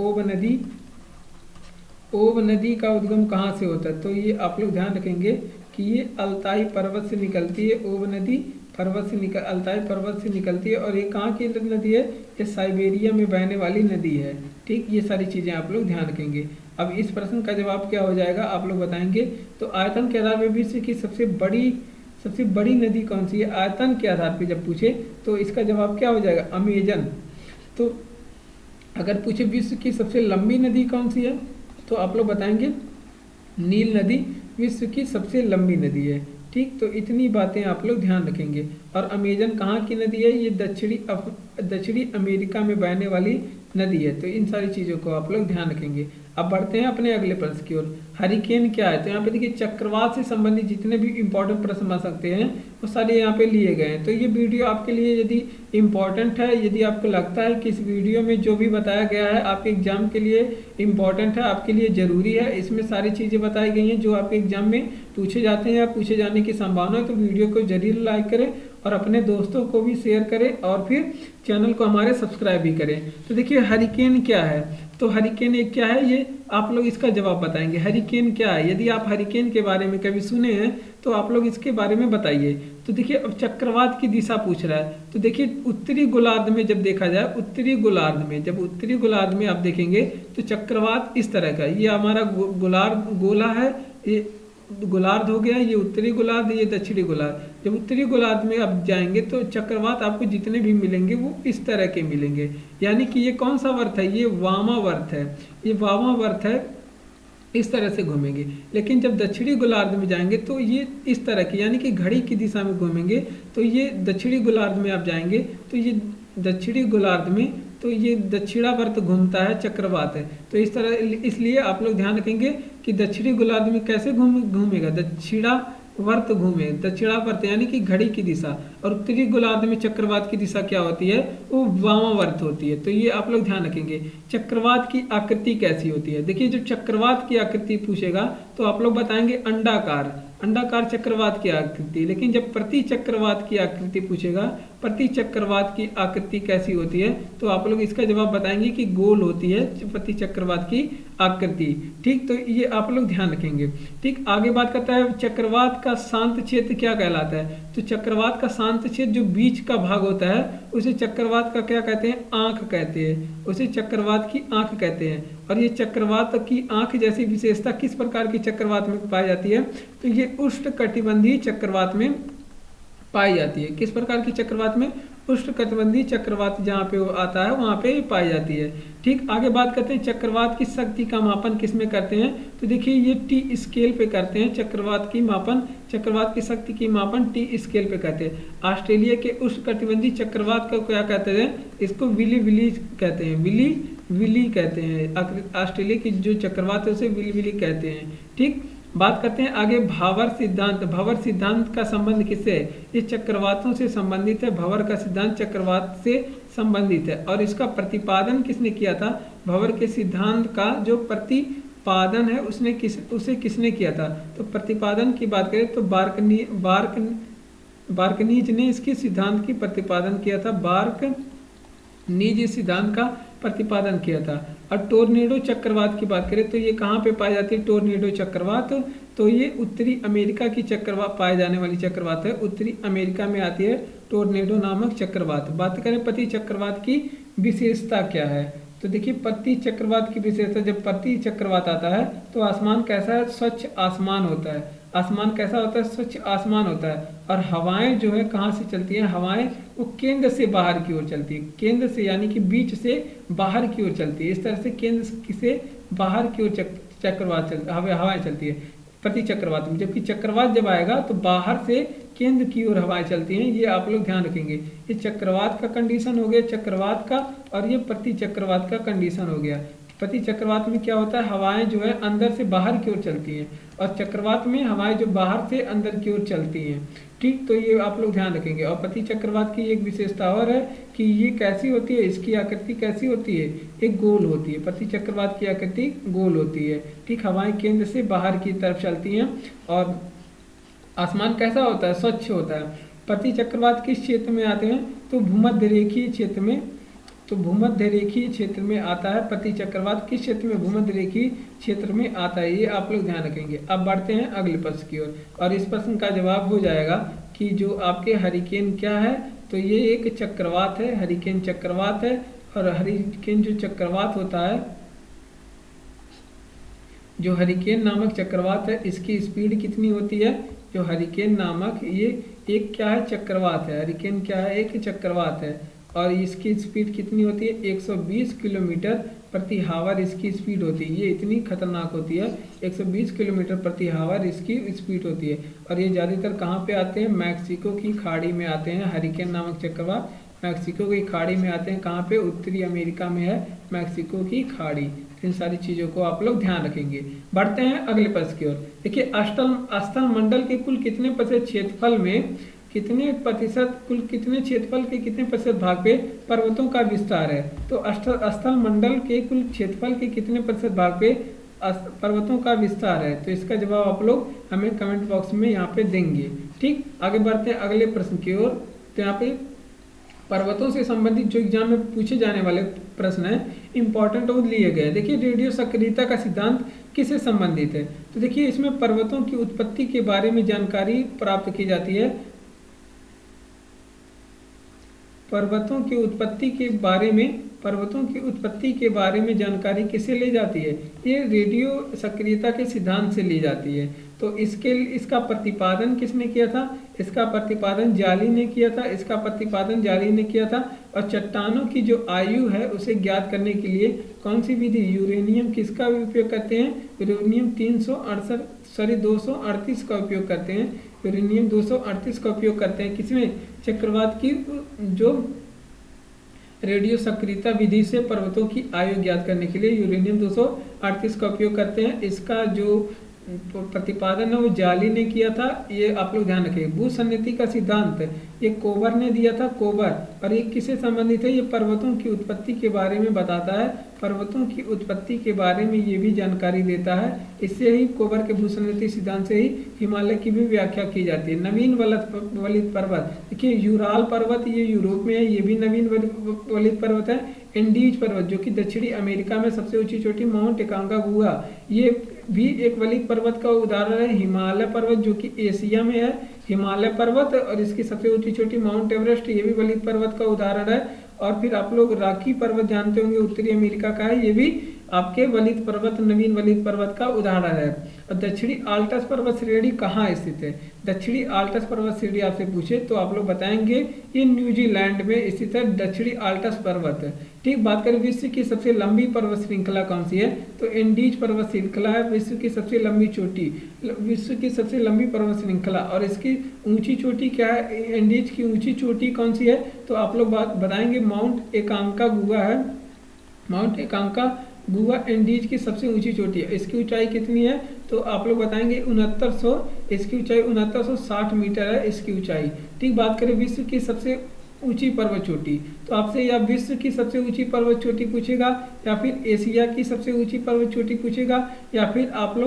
ओब नदी का उद्गम कहाँ से होता है? तो ये आप लोग ध्यान रखेंगे कि ये अल्ताई पर्वत से निकलती है। ओब नदी अल्ताई पर्वत से निकलती है। और ये कहाँ की नदी है? ये साइबेरिया में बहने वाली नदी है। ठीक, ये सारी चीज़ें आप लोग ध्यान रखेंगे। अब इस प्रश्न का जवाब क्या हो जाएगा आप लोग बताएंगे। तो आयतन के आधार पर विश्व की सबसे बड़ी नदी कौन सी है? आयतन के आधार पर जब पूछे तो इसका जवाब क्या हो जाएगा? अमेजन। तो अगर पूछे विश्व की सबसे लंबी नदी कौन सी है, तो आप लोग बताएंगे नील नदी विश्व की सबसे लंबी नदी है। ठीक, तो इतनी बातें आप लोग ध्यान रखेंगे। और अमेजन कहाँ की नदी है, ये दक्षिणी अमेरिका में बहने वाली नदी है। तो इन सारी चीज़ों को आप लोग ध्यान रखेंगे। अब बढ़ते हैं अपने अगले प्रश्न की ओर। हरिकेन क्या है, तो यहाँ पे देखिए चक्रवात से संबंधित जितने भी इंपॉर्टेंट प्रश्न आ सकते हैं वो सारे यहाँ पे लिए गए हैं। तो ये वीडियो आपके लिए यदि इम्पॉर्टेंट है, यदि आपको लगता है कि इस वीडियो में जो भी बताया गया है आपके एग्जाम के लिए इम्पॉर्टेंट है, आपके लिए ज़रूरी है, इसमें सारी चीज़ें बताई गई हैं जो आपके एग्जाम में पूछे जाते हैं या पूछे जाने की संभावना है, तो वीडियो को जरूर लाइक करें और अपने दोस्तों को भी शेयर करें और फिर चैनल को हमारे सब्सक्राइब भी करें। तो देखिए हरिकेन क्या है, तो हरिकेन एक क्या है, ये आप लोग इसका जवाब बताएंगे। हरिकेन क्या है, यदि आप हरिकेन के बारे में कभी सुने हैं तो आप लोग इसके बारे में बताइए। तो देखिए अब चक्रवात की दिशा पूछ रहा है, तो देखिए उत्तरी गोलार्ध में जब देखा जाए, उत्तरी गोलार्ध में आप देखेंगे तो चक्रवात इस तरह का, ये हमारा गोला है, ये गोलार्ध हो गया, ये उत्तरी गोलार्ध, ये दक्षिणी गोलार्ध। जब उत्तरी गोलार्ध में आप जाएंगे तो चक्रवात आपको जितने भी मिलेंगे वो इस तरह के मिलेंगे, यानी कि ये कौन सा वर्त है, ये वामावर्त है, ये वामावर्त है, इस तरह से घूमेंगे। लेकिन जब दक्षिणी गोलार्ध में जाएंगे तो ये इस तरह की, यानी कि घड़ी की दिशा में घूमेंगे। तो ये दक्षिणी गोलार्ध में आप जाएंगे तो ये दक्षिणी गोलार्ध में तो ये दक्षिणावर्त घूमता है, चक्रवात है। तो इस तरह, इसलिए आप लोग ध्यान रखेंगे कि दक्षिणी गोलार्ध में कैसे घूमेगा, दक्षिणावर्त घूमे, दक्षिणावर्त यानी कि घड़ी की दिशा। और उत्तरी गोलार्ध में चक्रवात की दिशा क्या होती है, वो वामावर्त होती है। तो ये आप लोग ध्यान रखेंगे। चक्रवात की आकृति कैसी होती है, देखिए जब चक्रवात की आकृति पूछेगा तो आप लोग बताएंगे अंडाकार चक्रवात की आकृति। लेकिन जब प्रति चक्रवात की आकृति पूछेगा, प्रति चक्रवात की आकृति कैसी होती है, तो आप लोग इसका जवाब बताएंगे कि गोल होती है प्रति चक्रवात की आकृति। ठीक, तो ये आप लोग ध्यान रखेंगे। ठीक, आगे बात करता है चक्रवात का शांत क्षेत्र क्या कहलाता है। तो चक्रवात का शांत क्षेत्र जो बीच का भाग होता है उसे चक्रवात का क्या कहते हैं, आंख कहते हैं, उसे चक्रवात की आंख कहते हैं। और ये चक्रवात की आंख जैसी विशेषता किस प्रकार की चक्रवात में पाई जाती है, तो ये उष्णकटिबंधीय चक्रवात में पाई जाती है। किस प्रकार की चक्रवात में, उष्णकटिबंधीय चक्रवात जहाँ पे आता है वहाँ पे पाई जाती है। ठीक, आगे बात करते हैं चक्रवात की शक्ति का मापन किस में करते हैं। तो देखिए ये टी स्केल पे करते हैं चक्रवात की मापन, चक्रवात की शक्ति की मापन टी स्केल पे करते हैं। ऑस्ट्रेलिया के उष्णकटिबंधीय चक्रवात को क्या कहते हैं, इसको विली कहते हैं, विली कहते हैं। ऑस्ट्रेलिया की जो चक्रवात है उसे विली कहते हैं। ठीक, बात करते हैं आगे भावर सिद्धांत का संबंध किससे है, ये चक्रवातों से संबंधित है। भावर का सिद्धांत चक्रवात से संबंधित है। और इसका प्रतिपादन किसने किया था, भावर के सिद्धांत का जो प्रतिपादन है उसे किसने किया था। तो प्रतिपादन की बात करें तो बार्कनीज ने इसके सिद्धांत की प्रतिपादन किया था, बार्कनीज इस सिद्धांत का प्रतिपादन किया था। और टोर्नेडो चक्रवात की बात करें तो ये कहाँ पे पाई जाती है, टोर्नेडो चक्रवात, तो ये उत्तरी अमेरिका की चक्रवात पाए जाने वाली चक्रवात है, उत्तरी अमेरिका में आती है टोर्नेडो नामक चक्रवात। बात करें प्रति चक्रवात की विशेषता क्या है, तो देखिए प्रति चक्रवात की विशेषता, जब प्रति चक्रवात आता है तो आसमान कैसा है, स्वच्छ आसमान होता है। आसमान कैसा होता है, स्वच्छ आसमान होता है। और हवाएं जो है कहाँ से चलती हैं, हवाएं वो केंद्र से बाहर की ओर चलती है, केंद्र से यानी कि बीच से बाहर की ओर चलती है। इस तरह से केंद्र से बाहर की ओर चक्रवात हवाएं चलती है प्रति चक्रवात में। जबकि चक्रवात जब आएगा तो बाहर से केंद्र की ओर हवाएं चलती हैं। ये आप लोग ध्यान रखेंगे। ये चक्रवात का कंडीशन हो गया चक्रवात का, और ये प्रति चक्रवात का कंडीशन हो गया। प्रति चक्रवात में क्या होता है, हवाएं जो है अंदर से बाहर की ओर चलती हैं, और चक्रवात में हवाएं जो बाहर से अंदर की ओर चलती हैं। ठीक, तो ये आप लोग ध्यान रखेंगे। और प्रति चक्रवात की एक विशेषता और है कि ये कैसी होती है, इसकी आकृति कैसी होती है, एक गोल होती है। प्रति चक्रवात की आकृति गोल होती है। ठीक, हवाएं केंद्र से बाहर की तरफ चलती हैं। और आसमान कैसा होता है, स्वच्छ होता है। प्रति चक्रवात किस क्षेत्र में आते हैं, तो भूमध्य रेखीय क्षेत्र में, तो भूमध्य रेखीय क्षेत्र में आता है। प्रति चक्रवात किस क्षेत्र में, भूमध्य रेखीय क्षेत्र में आता है। ये आप लोग ध्यान रखेंगे। अब बढ़ते हैं अगले प्रश्न की ओर, और इस प्रश्न का जवाब हो जाएगा कि जो आपके हरिकेन क्या है, तो ये एक चक्रवात है, हरिकेन चक्रवात है। और हरिकेन जो चक्रवात होता है, जो हरिकेन नामक चक्रवात है, इसकी स्पीड कितनी होती है, जो हरिकेन नामक ये एक क्या है, चक्रवात है। हरिकेन क्या है, एक चक्रवात है। और इसकी स्पीड कितनी होती है 120 किलोमीटर प्रति हावर इसकी स्पीड होती है। ये इतनी खतरनाक होती है, 120 किलोमीटर प्रति हावर इसकी स्पीड होती है। और ये ज़्यादातर कहाँ पे आते हैं, मैक्सिको की खाड़ी में आते हैं। हरिकेन नामक चक्रवात मैक्सिको की खाड़ी में आते हैं। कहाँ पे, उत्तरी अमेरिका में है मैक्सिको की खाड़ी। इन सारी चीज़ों को आप लोग ध्यान रखेंगे। बढ़ते हैं अगले प्रश्न की ओर। देखिए, स्थल मंडल के कुल कितने प्रतिशत क्षेत्रफल में कितने क्षेत्रफल के कितने प्रतिशत भाग पे पर्वतों का विस्तार है। तो स्थल मंडल के कुल क्षेत्रफल के कितने प्रतिशत भाग पे पर्वतों का विस्तार है। तो इसका जवाब आप लोग हमें कमेंट बॉक्स में यहाँ पे देंगे। ठीक, आगे बढ़ते हैं अगले प्रश्न की ओर। तो यहाँ पे पर्वतों से संबंधित जो एग्जाम में पूछे जाने वाले प्रश्न है इंपॉर्टेंट वो लिए गए। देखिए, रेडियो सक्रियता का सिद्धांत किससे संबंधित है। तो देखिए, इसमें पर्वतों की उत्पत्ति के बारे में जानकारी प्राप्त की जाती है। पर्वतों की उत्पत्ति के बारे में जानकारी किससे ली जाती है, ये रेडियो सक्रियता के सिद्धांत से ली जाती है। तो इसका प्रतिपादन किसने किया था, इसका प्रतिपादन जाली ने किया था। और चट्टानों की जो आयु है उसे ज्ञात करने के लिए कौन सी विधि, यूरेनियम किसका उपयोग करते हैं, यूरेनियम 238 का उपयोग करते हैं। यूरेनियम 238 का उपयोग करते हैं किसमें, चक्रवात की जो रेडियो सक्रियता विधि से पर्वतों की आयु ज्ञात करने के लिए यूरेनियम 238 का उपयोग करते हैं। इसका जो प्रतिपादन है वो जाली ने किया था, ये आप लोग ध्यान रखें। भूसन्निधि का सिद्धांत ये कोबर ने दिया था, कोबर। और ये किससे संबंधित है, ये पर्वतों की उत्पत्ति के बारे में बताता है। पर्वतों की उत्पत्ति के बारे में ये भी जानकारी देता है। इससे ही कोबर के भूसन्निधि सिद्धांत से ही हिमालय की भी व्याख्या की जाती है। नवीन वलित पर्वत, देखिए यूराल पर्वत ये यूरोप में है, ये भी नवीन वलित पर्वत है। एंडीज पर्वत जो कि दक्षिणी अमेरिका में सबसे ऊंची चोटी माउंट एकांकागुआ, ये भी एक वलित पर्वत का उदाहरण है। हिमालय पर्वत जो कि एशिया में है, हिमालय पर्वत, और इसकी सबसे ऊंची चोटी माउंट एवरेस्ट, ये भी वलित पर्वत का उदाहरण है। और फिर आप लोग रॉकी पर्वत जानते होंगे, उत्तरी अमेरिका का है, ये भी आपके वलित पर्वत, नवीन वलित पर्वत का उदाहरण है। और दक्षिणी आल्टस पर्वत श्रेणी कहाँ स्थित है, दक्षिणी आल्टस पर्वत श्रेणी आपसे पूछे तो आप लोग बताएंगे ये न्यूजीलैंड में स्थित है, दक्षिणी आल्टस पर्वत। ठीक, बात करें विश्व की सबसे लंबी पर्वत श्रृंखला कौन सी है, तो एंडीज पर्वत श्रृंखला है विश्व की सबसे लंबी चोटी, विश्व की सबसे लंबी पर्वत श्रृंखला। और इसकी ऊंची चोटी क्या है, एंडीज की ऊंची चोटी कौन सी है, तो आप लोग बताएंगे माउंट एकांकागुआ है। माउंट एकांकागुआ एंडीज की सबसे ऊंची चोटी है। इसकी ऊंचाई कितनी है, तो आप लोग बताएंगे 6900, इसकी ऊंचाई 6960 मीटर है इसकी ऊंचाई। ठीक, बात करें विश्व की सबसे ऊंची पर्वत चोटी, तो आपसे या विश्व की सबसे ऊंची पर्वत चोटी पूछेगा, या फिर एशिया की सबसे ऊंची पर्वत चोटी पूछेगा, या फिर आप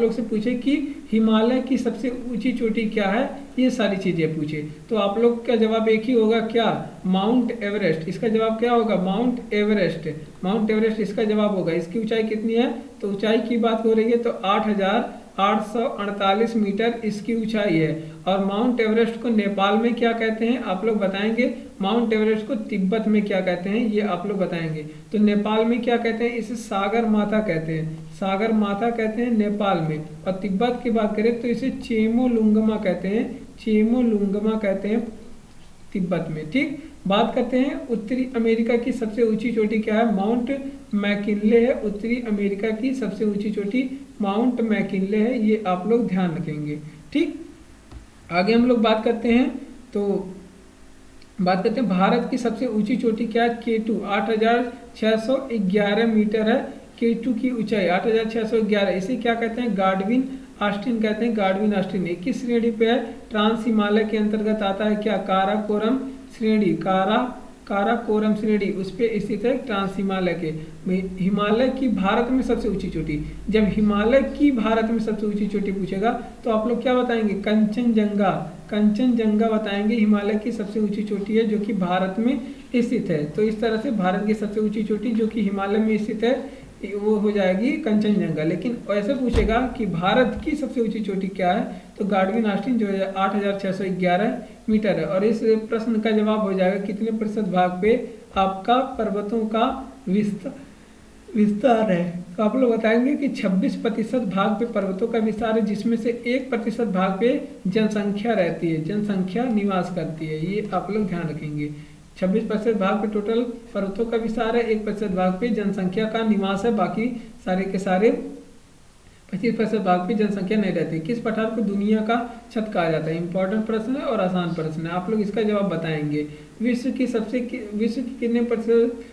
लोग से पूछे कि हिमालय की सबसे ऊंची चोटी क्या है, ये सारी चीजें पूछे। तो आप लोग का जवाब एक ही होगा, क्या, माउंट एवरेस्ट। इसका जवाब क्या होगा, माउंट एवरेस्ट। माउंट एवरेस्ट इसका जवाब होगा। इसकी ऊंचाई कितनी है, तो ऊंचाई की बात हो रही है तो 8,848 मीटर इसकी ऊंचाई है। और माउंट एवरेस्ट को नेपाल में क्या कहते हैं, आप लोग बताएंगे। माउंट एवरेस्ट को तिब्बत में क्या कहते हैं, ये आप लोग बताएंगे। तो नेपाल में क्या कहते हैं, इसे सागर माथा कहते हैं, सागर माथा कहते हैं नेपाल में। और तिब्बत की बात करें तो इसे चेमोलुंगमा कहते हैं, चेमोलुंगमा कहते हैं तिब्बत में। ठीक, बात करते हैं उत्तरी अमेरिका की सबसे ऊंची चोटी क्या है, माउंट मैकिनले है। उत्तरी अमेरिका की सबसे ऊंची चोटी माउंट मैकिनले है, ये आप लोग ध्यान रखेंगे। ठीक, आगे हम लोग बात करते हैं भारत की सबसे ऊंची चोटी क्या है, K2 8,611 मीटर है। K2 की ऊंचाई 8,611, इसे क्या कहते हैं, गार्डविन ऑस्टिन कहते हैं, गार्डविन ऑस्टिन। किस श्रेणी पे है, ट्रांस हिमालय के अंतर्गत आता है क्या, काराकोरम श्रेणी, काराकोरम श्रेणी उस पे स्थित है ट्रांस हिमालय के। हिमालय की भारत में सबसे ऊंची चोटी, जब हिमालय की भारत में सबसे ऊंची चोटी पूछेगा तो आप लोग क्या बताएंगे, कंचनजंगा, कंचनजंगा बताएंगे हिमालय की सबसे ऊंची चोटी है जो कि भारत में स्थित है। तो इस तरह से भारत की सबसे ऊंची चोटी जो कि हिमालय में स्थित है वो हो जाएगी कंचनजंगा। लेकिन ऐसे पूछेगा कि भारत की सबसे ऊंची चोटी क्या है, तो गार्डविन ऑस्टिन जो 8,611 मीटर है। और इस प्रश्न का जवाब हो जाएगा कितने प्रतिशत भाग पे आपका पर्वतों का विस्तार है। तो आप लोग बताएंगे कि 26% भाग पे पर्वतों का विस्तार है, जिसमें से 1% भाग पे जनसंख्या रहती है, जनसंख्या निवास करती है, ये आप लोग ध्यान रखेंगे। 26% भाग पे टोटल पर्वतों का विस्तार है, 1% भाग पे जनसंख्या का निवास है, बाकी सारे के सारे 25% भाग पे जनसंख्या नहीं रहती। किस पठार को दुनिया का छत कहा जाता है? इंपॉर्टेंट प्रश्न है और आसान प्रश्न है, आप लोग इसका जवाब बताएंगे। विश्व की कितने प्रतिशत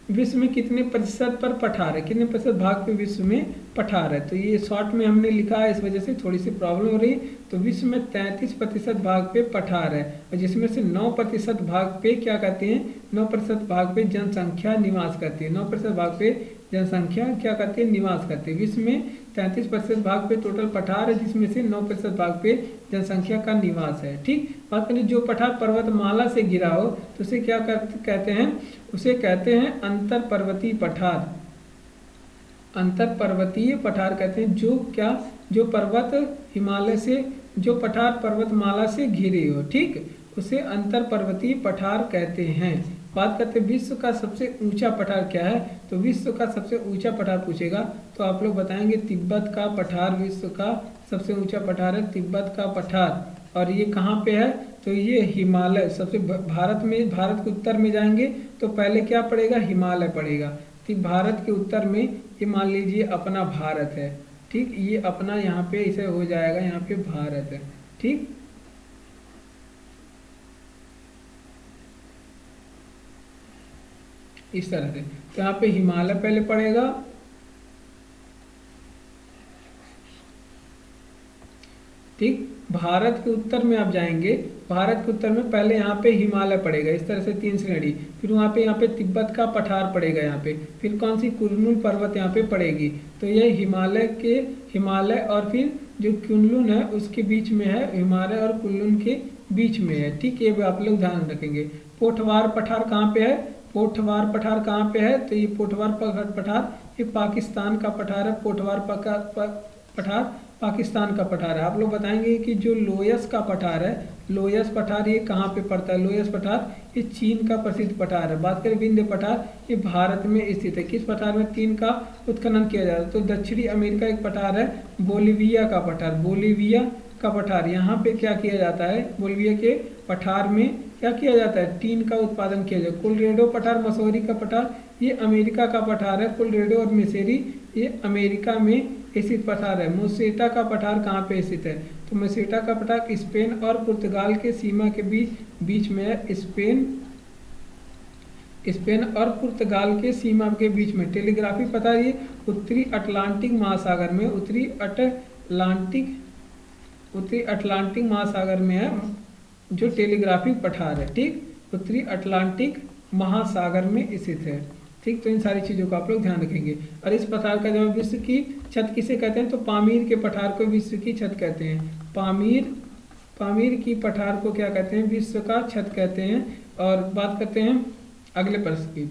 विश्व में कितने प्रतिशत पर पठार है, कितने प्रतिशत भाग पे विश्व में पठार है? तो ये शॉर्ट में हमने लिखा है, इस वजह से थोड़ी सी प्रॉब्लम हो रही है। तो विश्व में 33% भाग पे पठार है, और जिसमें से 9% भाग पे क्या कहते हैं, 9% भाग पे जनसंख्या निवास करती है, 9% भाग पे जनसंख्या क्या करती है, निवास करती है। विश्व में 33% भाग पे टोटल पठार है, जिसमें से 9% भाग पे जनसंख्या का निवास है। ठीक, बात करें जो पठार पर्वतमाला से घिरा हो तो उसे क्या कहते हैं? उसे कहते हैं अंतर पर्वतीय पठार। अंतर पर्वतीय पठार कहते हैं जो पर्वत हिमालय से, जो पठार पर्वतमाला से घिरे हो, ठीक, उसे अंतर पर्वतीय पठार कहते हैं। बात करते हैं विश्व का सबसे ऊंचा पठार क्या है, तो विश्व का सबसे ऊंचा पठार पूछेगा तो आप लोग बताएंगे तिब्बत का पठार विश्व का सबसे ऊंचा पठार है, तिब्बत का पठार। और ये कहाँ पे है, तो ये हिमालय, सबसे भारत के उत्तर में जाएंगे तो पहले क्या पड़ेगा, हिमालय पड़ेगा। ठीक, भारत के उत्तर में ये मान लीजिए अपना भारत है, ठीक, ये अपना यहाँ पे इसे हो जाएगा, यहाँ पे भारत है। ठीक, इस तरह से, तो यहाँ पे हिमालय पहले पड़ेगा, ठीक, भारत के उत्तर में आप जाएंगे, भारत के उत्तर में पहले यहाँ पे हिमालय पड़ेगा, इस तरह से 3 श्रेणी, फिर वहाँ पे तिब्बत का पठार पड़ेगा यहाँ पे, फिर कौन सी कुनलुन पर्वत यहाँ पे पड़ेगी। तो ये हिमालय और फिर जो कुनलुन है उसके बीच में है, हिमालय और कुनलुन के बीच में है। ठीक, ये आप लोग ध्यान रखेंगे। पोठवार पठार कहाँ पे है, पोठवार पठार कहाँ पे है, तो ये पोठवार पठार ये पाकिस्तान का पठार है, पोठवार पठार पाकिस्तान का पठार है। आप लोग बताएंगे कि जो लोयस का पठार है, लोयस पठार ये कहाँ पे पड़ता है, लोयस पठार ये चीन का प्रसिद्ध पठार है। बात करें विंध्य पठार, ये भारत में स्थित है। किस पठार में 3 का उत्खनन किया जाता है, तो दक्षिणी अमेरिका एक पठार है, बोलीविया का पठार, बोलीविया का पठार, यहाँ पे क्या किया जाता है, बोलीविया के पठार में क्या किया जाता है, टीन का उत्पादन किया जाता है। कोलोराडो पठार, मसूरी का पठार ये अमेरिका का पठार है, कोलोराडो और मिसेरी ये अमेरिका में स्थित पठार है। मोसेटा का पठार कहाँ पे स्थित है, तो मोसेटा का पठार स्पेन और पुर्तगाल के सीमा के बीच में है, स्पेन और पुर्तगाल के सीमा के बीच में। टेलीग्राफी पठार ये उत्तरी अटलांटिक महासागर में, उत्तरी अटलांटिक महासागर में है जो टेलीग्राफिक पठार है। ठीक, उत्तरी अटलांटिक महासागर में स्थित है। ठीक, तो इन सारी चीज़ों का आप लोग ध्यान रखेंगे। और इस पठार का जब विश्व की छत किसे कहते हैं, तो पामीर के पठार को विश्व की छत कहते हैं। पामीर की पठार को क्या कहते हैं, विश्व का छत कहते हैं। और बात करते हैं अगले प्रश्न की,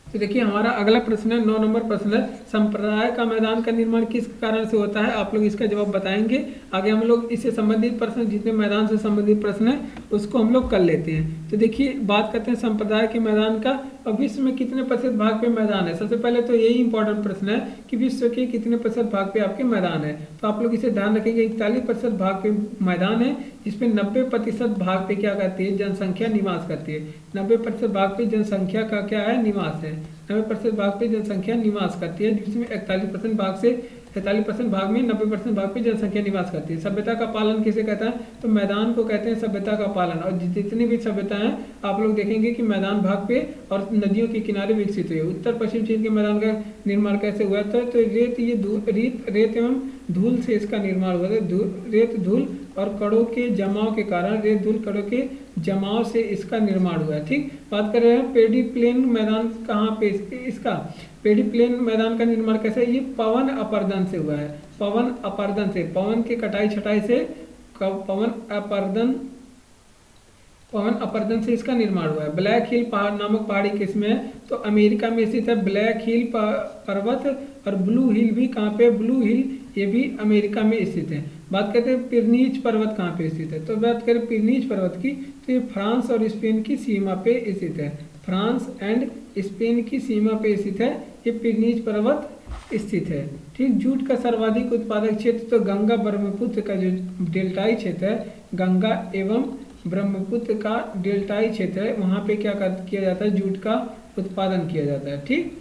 तो देखिए हमारा अगला प्रश्न है 9 नंबर प्रश्न है, संप्रदाय का मैदान का निर्माण किस कारण से होता है, आप लोग इसका जवाब बताएंगे। आगे हम लोग इससे संबंधित प्रश्न, जितने मैदान से संबंधित प्रश्न है उसको हम लोग कर लेते हैं। तो देखिए बात करते हैं संप्रदाय के मैदान का, और विश्व में कितने प्रतिशत भाग पे मैदान है। सबसे पहले तो यही इंपॉर्टेंट प्रश्न है कि विश्व के कितने प्रतिशत भाग पे आपके मैदान है, तो आप लोग इसे ध्यान रखेंगे। 41% भाग पे मैदान है, जिसमें 90% भाग पे क्या करती है, जनसंख्या निवास करती है। 90% भाग पे जनसंख्या का क्या है, निवास है। 90% भाग पे जनसंख्या निवास करती है, जिसमें 41% भाग से 43% भाग में 90% भाग पे जनसंख्या निवास करती है। सभ्यता का पालन किसे कहता है, तो मैदान को कहते हैं सभ्यता का पालन। और जितनी भी सभ्यता हैं आप लोग देखेंगे कि मैदान भाग पे और नदियों के किनारे विकसित हुई है। उत्तर पश्चिम चीन के मैदान का निर्माण कैसे हुआ था, तो रेत एवं धूल से इसका निर्माण हुआ था। रेत धूल और कणों के जमाव के कारण, रेत धूल कणों के जमाव से इसका निर्माण हुआ है। ठीक, बात कर रहे हैं पेडी प्लेन मैदान कहाँ पे, इसका पेडी प्लेन मैदान का निर्माण कैसे है, ये पवन अपर्दन से हुआ है। पवन अपर्दन से, पवन के कटाई छटाई से, पवन अपर्दन से इसका निर्माण हुआ है। ब्लैक हिल पहाड़ नामक पहाड़ी किसमें है, तो अमेरिका में स्थित है ब्लैक हिल पर्वत। और ब्लू हिल भी कहाँ पे, ब्लू हिल ये भी अमेरिका में स्थित है। बात करते हैं पिरनीज पर्वत कहाँ पे स्थित है, तो बात करें पिरनीज पर्वत की, तो ये फ्रांस और स्पेन की सीमा पे स्थित है। फ्रांस एंड स्पेन की सीमा पे स्थित है ये पिरनीज पर्वत स्थित है। ठीक, जूट का सर्वाधिक उत्पादक क्षेत्र तो गंगा ब्रह्मपुत्र का जो डेल्टाई क्षेत्र है, गंगा एवं ब्रह्मपुत्र का डेल्टाई क्षेत्र है, वहाँ पे क्या किया जाता है, जूट का उत्पादन किया जाता है। ठीक,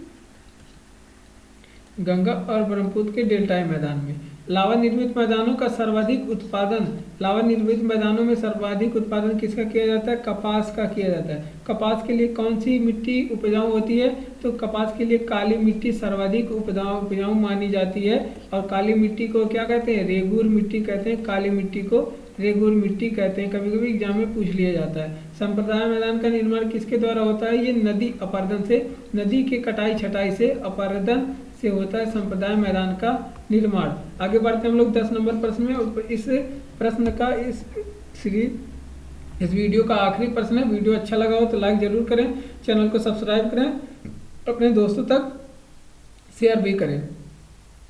गंगा और ब्रह्मपुत्र के डेल्टाई मैदान में। लावा निर्मित मैदानों का सर्वाधिक उत्पादन, लावा निर्मित मैदानों में सर्वाधिक उत्पादन किसका किया जाता है, कपास का किया जाता है। कपास के लिए कौन सी मिट्टी उपजाऊ होती है, तो कपास के लिए काली मिट्टी सर्वाधिक उपजाऊ मानी जाती है। और काली मिट्टी को क्या कहते हैं, रेगूर मिट्टी कहते हैं। काली मिट्टी को रेगूर मिट्टी कहते हैं, कभी कभी एग्जाम में पूछ लिया जाता है। संप्रदाय मैदान का निर्माण किसके द्वारा होता है, ये नदी अपरदन से, नदी के कटाई छटाई से, अपरदन से होता है संप्रदाय मैदान का निर्माण। आगे बढ़ते हैं हम लोग 10 नंबर प्रश्न में। और इस प्रश्न का इस वीडियो का आखिरी प्रश्न है। वीडियो अच्छा लगा हो तो लाइक जरूर करें, चैनल को सब्सक्राइब करें, अपने दोस्तों तक शेयर भी करें।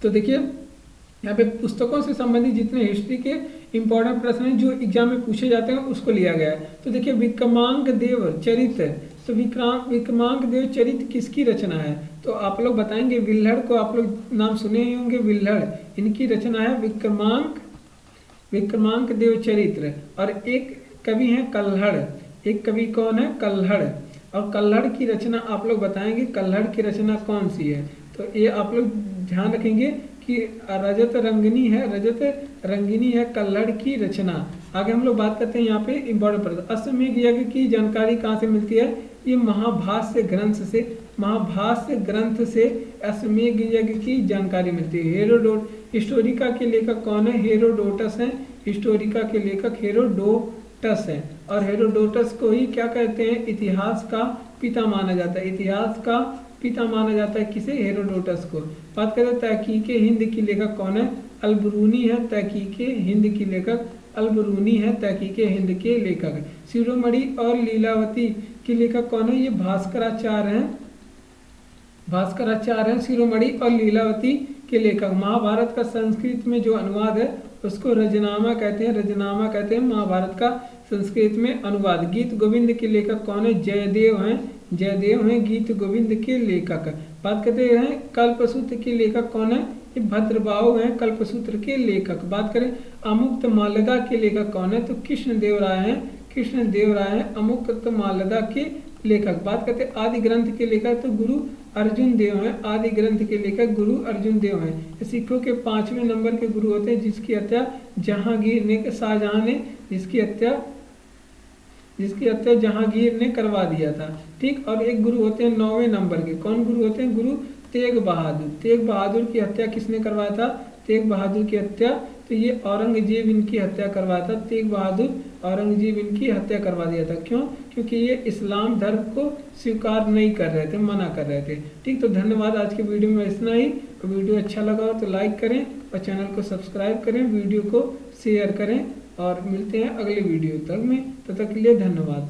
तो देखिए यहाँ पे पुस्तकों से संबंधित जितने हिस्ट्री के इंपॉर्टेंट प्रश्न हैं जो एग्जाम में पूछे जाते हैं उसको लिया गया है। तो देखिए विक्रमांक देव चरित्र, तो विक्रमांक देव चरित्र किसकी रचना है, तो आप लोग बताएंगे। विल्हड़ को आप लोग नाम सुने ही होंगे, विल्हड़, इनकी रचना है विक्रमांक देव चरित्र। और एक कवि हैं कल्हड़, एक कवि कौन है, कल्हड़। और कल्हड़ की रचना आप लोग बताएंगे, कल्हड़ की रचना कौन सी है। तो ये आप लोग ध्यान रखेंगे कि रजत रंगिनी है कल्हड़ की रचना। आगे हम लोग बात करते हैं यहाँ पे इम्पोर्टेंट प्रश्न, अश्वमेध यज्ञ की जानकारी कहाँ से मिलती है, ये महाभाष्य ग्रंथ से अश्वमेध यज्ञ की जानकारी मिलती है। हेरोडोट, हिस्टोरिका के लेखक कौन है, हेरोडोटस हैं, हिस्टोरिका के लेखक हेरोडोटस हैं। और हेरोडोटस को ही क्या कहते हैं, इतिहास का पिता माना जाता है, इतिहास का पिता माना जाता है किसे, हेरोडोटस को। बात करें तहकीक हिंद की लेखक कौन है, अलबरूनी है, तहकीक हिंद की लेखक अलबरूनी है, तहकीक हिंद के लेखक। शिरोमणि और लीलावती के लेखक कौन है, ये भास्कराचार्य हैं, शिरोमणि और लीलावती के लेखक। महाभारत का संस्कृत में जो अनुवाद है उसको रजनामा कहते हैं, महाभारत का संस्कृत में अनुवाद। गीत गोविंद के लेखक कौन है, जयदेव हैं गीत गोविंद के लेखक। बात करते हैं कल्पसूत्र के लेखक कौन है, ये भद्रबाहु हैं कल्पसूत्र के लेखक। बात करें अमुक्त माल्यदा के लेखक कौन है, तो कृष्णदेव राय हैं अमुक्त माल्यदा के लेखक। बात करते हैं आदि ग्रंथ के लेखक, तो गुरु अर्जुन देव हैं, आदि ग्रंथ के लेखक गुरु अर्जुन देव हैं। सिखों के 5वें नंबर के गुरु होते हैं जिसकी हत्या जहांगीर ने, शाहजहां ने जिसकी हत्या जहांगीर ने करवा दिया था। ठीक, और एक गुरु होते हैं 9वें नंबर के, कौन गुरु होते हैं, गुरु तेग बहादुर की हत्या किसने करवाया था, तेग बहादुर की हत्या, तो ये औरंगजेब इनकी हत्या करवाया था। तेग बहादुर औरंगजेब इनकी हत्या करवा दिया था, क्यों, क्योंकि ये इस्लाम धर्म को स्वीकार नहीं कर रहे थे, मना कर रहे थे। ठीक, तो धन्यवाद, आज के वीडियो में इतना ही। वीडियो अच्छा लगा हो तो लाइक करें और चैनल को सब्सक्राइब करें, वीडियो को शेयर करें और मिलते हैं अगले वीडियो तक में, तब तक के लिए धन्यवाद।